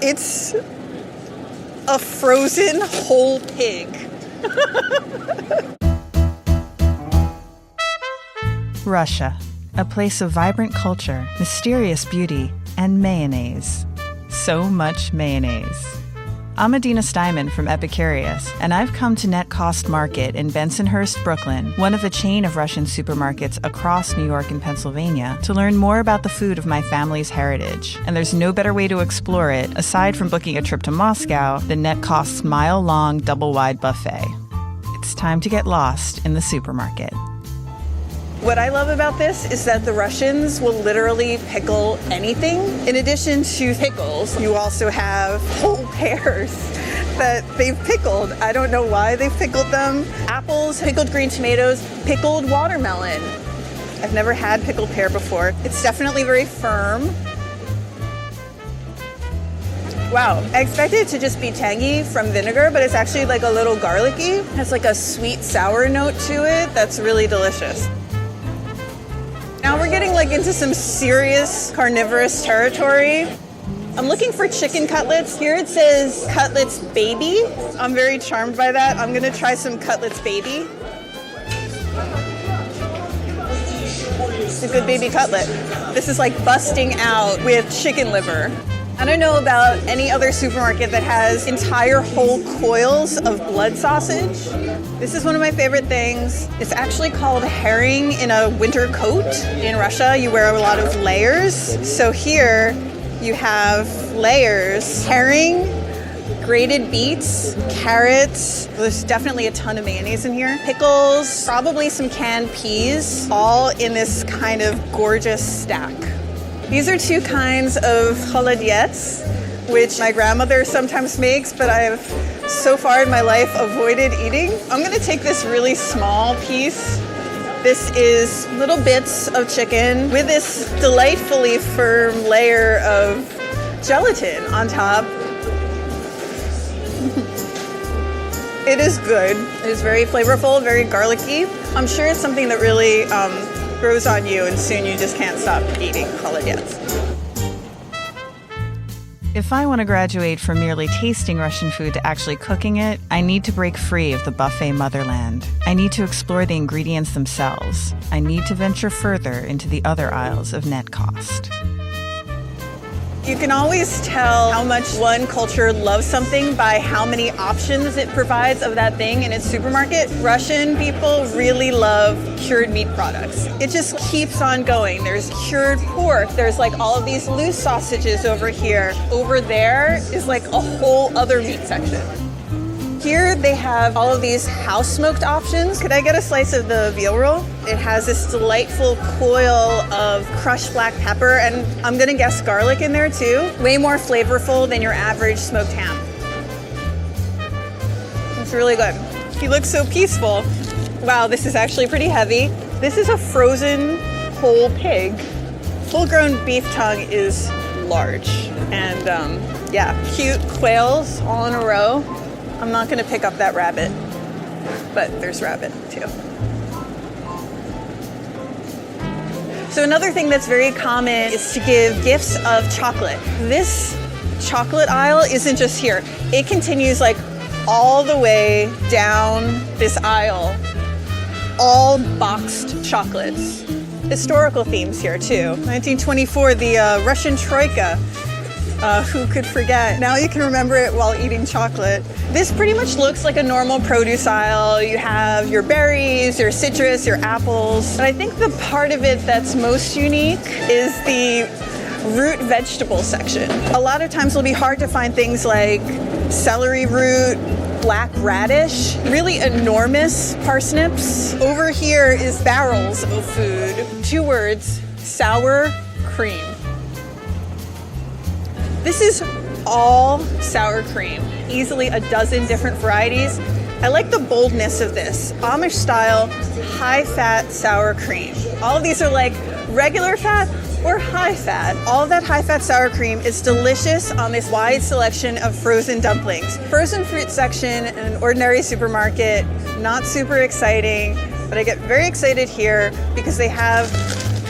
It's a frozen whole pig. Russia, a place of vibrant culture, mysterious beauty, and mayonnaise. So much mayonnaise. I'm Adina Steinman from Epicurious, and I've come to Net Cost Market in Bensonhurst, Brooklyn, one of a chain of Russian supermarkets across New York and Pennsylvania, to learn more about the food of my family's heritage. And there's no better way to explore it, aside from booking a trip to Moscow, than Net Cost's mile-long, double-wide buffet. It's time to get lost in the supermarket. What I love about this is that the Russians will literally pickle anything. In addition to pickles, you also have whole pears that they've pickled. I don't know why they've pickled them. Apples, pickled green tomatoes, pickled watermelon. I've never had pickled pear before. It's definitely very firm. Wow, I expected it to just be tangy from vinegar, but it's actually like a little garlicky. It has like a sweet sour note to it that's really delicious. Now we're getting like into some serious carnivorous territory. I'm looking for chicken cutlets. Here it says cutlets baby. I'm very charmed by that. I'm gonna try some cutlets baby. It's a good baby cutlet. This is like busting out with chicken liver. I don't know about any other supermarket that has entire whole coils of blood sausage. This is one of my favorite things. It's actually called herring in a winter coat. In Russia, you wear a lot of layers. So here you have layers, herring, grated beets, carrots. There's definitely a ton of mayonnaise in here. Pickles, probably some canned peas, all in this kind of gorgeous stack. These are two kinds of holodets, which my grandmother sometimes makes, but I have so far in my life avoided eating. I'm gonna take this really small piece. This is little bits of chicken with this delightfully firm layer of gelatin on top. It is good. It is very flavorful, very garlicky. I'm sure it's something that really grows on you, and soon you just can't stop eating holodets. If I want to graduate from merely tasting Russian food to actually cooking it, I need to break free of the buffet motherland. I need to explore the ingredients themselves. I need to venture further into the other aisles of Net Cost. You can always tell how much one culture loves something by how many options it provides of that thing in its supermarket. Russian people really love cured meat products. It just keeps on going. There's cured pork. There's like all of these loose sausages over here. Over there is like a whole other meat section. Here they have all of these house smoked options. Could I get a slice of the veal roll? It has this delightful coil of crushed black pepper, and I'm gonna guess garlic in there too. Way more flavorful than your average smoked ham. It's really good. He looks so peaceful. Wow, this is actually pretty heavy. This is a frozen whole pig. Full-grown beef tongue is large. And yeah, cute quails all in a row. I'm not gonna pick up that rabbit, but there's rabbit too. So another thing that's very common is to give gifts of chocolate. This chocolate aisle isn't just here. It continues like all the way down this aisle, all boxed chocolates. Historical themes here too. 1924, the Russian Troika. Who could forget? Now you can remember it while eating chocolate. This pretty much looks like a normal produce aisle. You have your berries, your citrus, your apples. But I think the part of it that's most unique is the root vegetable section. A lot of times it'll be hard to find things like celery root, black radish, really enormous parsnips. Over here is barrels of food. 2 words, sour cream. This is all sour cream, easily a dozen different varieties. I like the boldness of this, Amish style, high fat sour cream. All of these are like regular fat or high fat. All of that high fat sour cream is delicious on this wide selection of frozen dumplings. Frozen fruit section in an ordinary supermarket, not super exciting, but I get very excited here because they have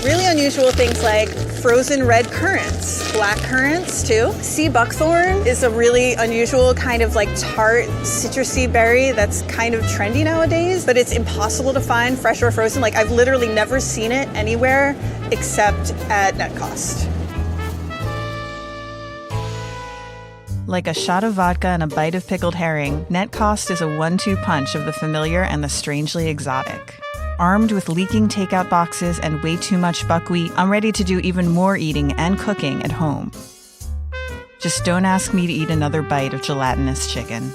really unusual things like frozen red currants, black currants too. Sea buckthorn is a really unusual kind of like tart citrusy berry that's kind of trendy nowadays, but it's impossible to find fresh or frozen. Like I've literally never seen it anywhere except at net cost. Like a shot of vodka and a bite of pickled herring, net cost is a 1-2 punch of the familiar and the strangely exotic. Armed with leaking takeout boxes and way too much buckwheat, I'm ready to do even more eating and cooking at home. Just don't ask me to eat another bite of gelatinous chicken.